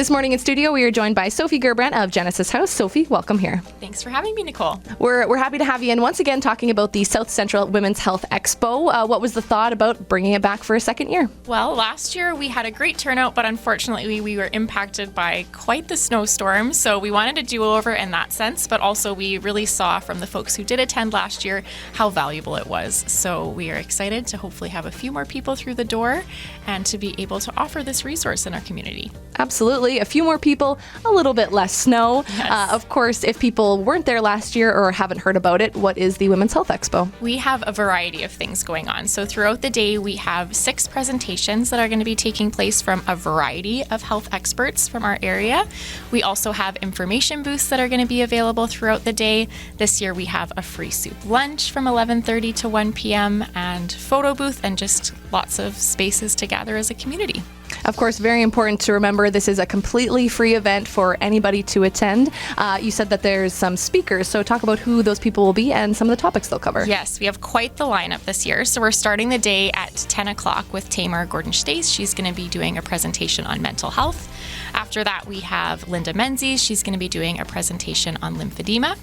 This morning in studio, we are joined by Sophie Gerbrandt of Genesis House. Sophie, welcome here. Thanks for having me, Nicole. We're happy to have you in once again talking about the South Central Women's Health Expo. What was the thought about bringing it back for a second year? Well, last year we had a great turnout, but unfortunately we were impacted by quite the snowstorm. So we wanted to do over in that sense, but also we really saw from the folks who did attend last year how valuable it was. So we are excited to hopefully have a few more people through the door and to be able to offer this resource in our community. Absolutely. A few more people, a little bit less snow. Yes. Of course, if people weren't there last year or haven't heard about it, what is the Women's Health Expo? We have a variety of things going on. So throughout the day, we have 6 presentations that are going to be taking place from a variety of health experts from our area. We also have information booths that are going to be available throughout the day. This year, we have a free soup lunch from 11:30 to 1 p.m. and photo booth and just lots of spaces to gather as a community. Of course, very important to remember this is a completely free event for anybody to attend. You said that there's some speakers, so talk about who those people will be and some of the topics they'll cover. Yes, we have quite the lineup this year. So we're starting the day at 10 o'clock with Tamar Gordon-Stace. She's going to be doing a presentation on mental health. After that, we have Linda Menzies. She's going to be doing a presentation on lymphedema.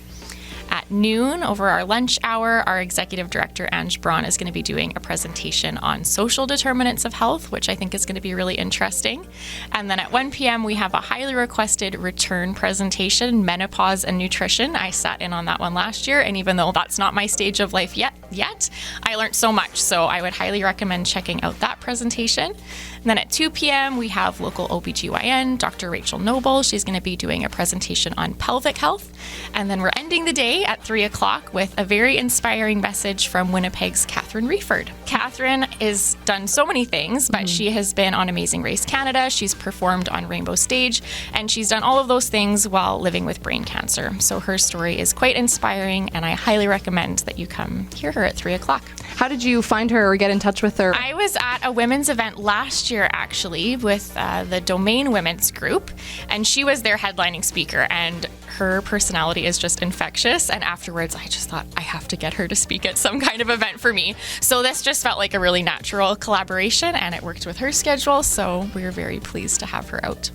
At noon, over our lunch hour, our Executive Director, Ange Braun, is going to be doing a presentation on social determinants of health, which I think is going to be really interesting. And then at 1 p.m., we have a highly requested return presentation, menopause and nutrition. I sat in on that one last year, and even though that's not my stage of life yet, I learned so much. So I would highly recommend checking out that presentation. And then at 2 p.m., we have local OBGYN, Dr. Rachel Noble. She's going to be doing a presentation on pelvic health. And then we're ending the day at 3 o'clock with a very inspiring message from Winnipeg's Catherine Reeford. Catherine has done so many things, but she has been on Amazing Race Canada. She's performed on Rainbow Stage, and she's done all of those things while living with brain cancer. So her story is quite inspiring, and I highly recommend that you come hear her at 3 o'clock. How did you find her or get in touch with her? I was at a women's event last year, actually, with the Domain Women's Group, and she was their headlining speaker, and her personality is just infectious. And afterwards, I just thought I have to get her to speak at some kind of event for me. So this just felt like a really natural collaboration, and it worked with her schedule. So we're very pleased to have her out.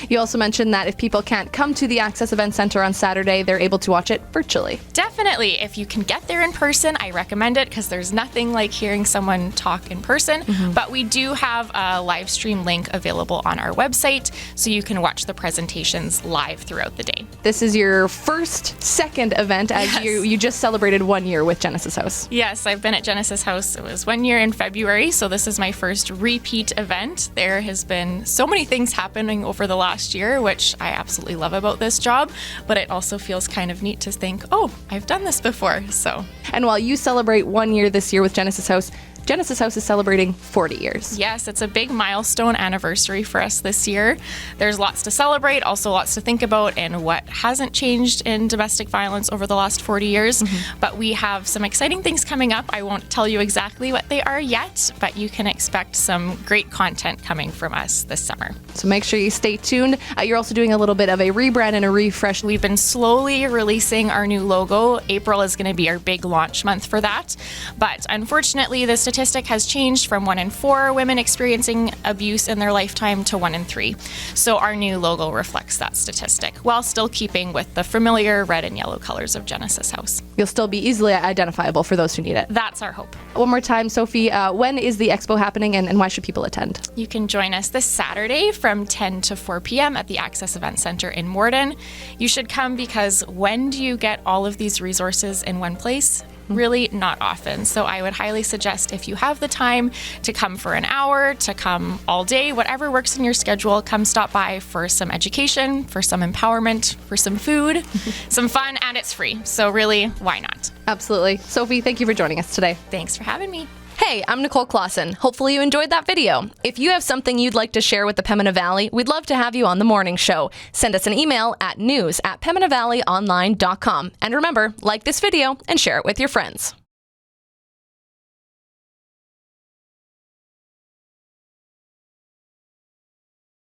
You also mentioned that if people can't come to the Access Event Center on Saturday, they're able to watch it virtually. Definitely. If you can get there in person, I recommend it because there's nothing like hearing someone talk in person. But we do have a live stream link available on our website, so you can watch the presentations live throughout the day. This is your second event as Yes. you just celebrated 1 year with Genesis House. Yes, I've been at Genesis House. It was 1 year in February, so this is my first repeat event. There has been so many things happening over the last year, which I absolutely love about this job, but it also feels kind of neat to think, oh, I've done this before. So, And while you celebrate 1 year this year with Genesis House is celebrating 40 years. yes, it's a big milestone anniversary for us this year. There's lots to celebrate, also lots to think about and what hasn't changed in domestic violence over the last 40 years. But we have some exciting things coming up. I won't tell you exactly what they are yet, but you can expect some great content coming from us this summer. So make sure you stay tuned. You're also doing a little bit of a rebrand and a refresh. We've been slowly releasing our new logo. April is going to be our big launch month for that. But unfortunately, the statistic has changed from 1 in 4 women experiencing abuse in their lifetime to 1 in 3. So our new logo reflects that statistic while still keeping with the familiar red and yellow colors of Genesis House. You'll still be easily identifiable for those who need it. That's our hope. One more time, Sophie, when is the expo happening and why should people attend? You can join us this Saturday from 10 to 4 p.m. at the Access Event Center in Morden. You should come because when do you get all of these resources in one place? Really not often. So I would highly suggest if you have the time to come for an hour, to come all day, whatever works in your schedule, come stop by for some education, for some empowerment, for some food, some fun, and it's free. So really, why not? Absolutely. Sophie, thank you for joining us today. Thanks for having me. Hey, I'm Nicole Clausen. Hopefully you enjoyed that video. If you have something you'd like to share with the Pembina Valley, we'd love to have you on the morning show. Send us an email at news@PembinaValleyOnline.com. And remember, like this video and share it with your friends.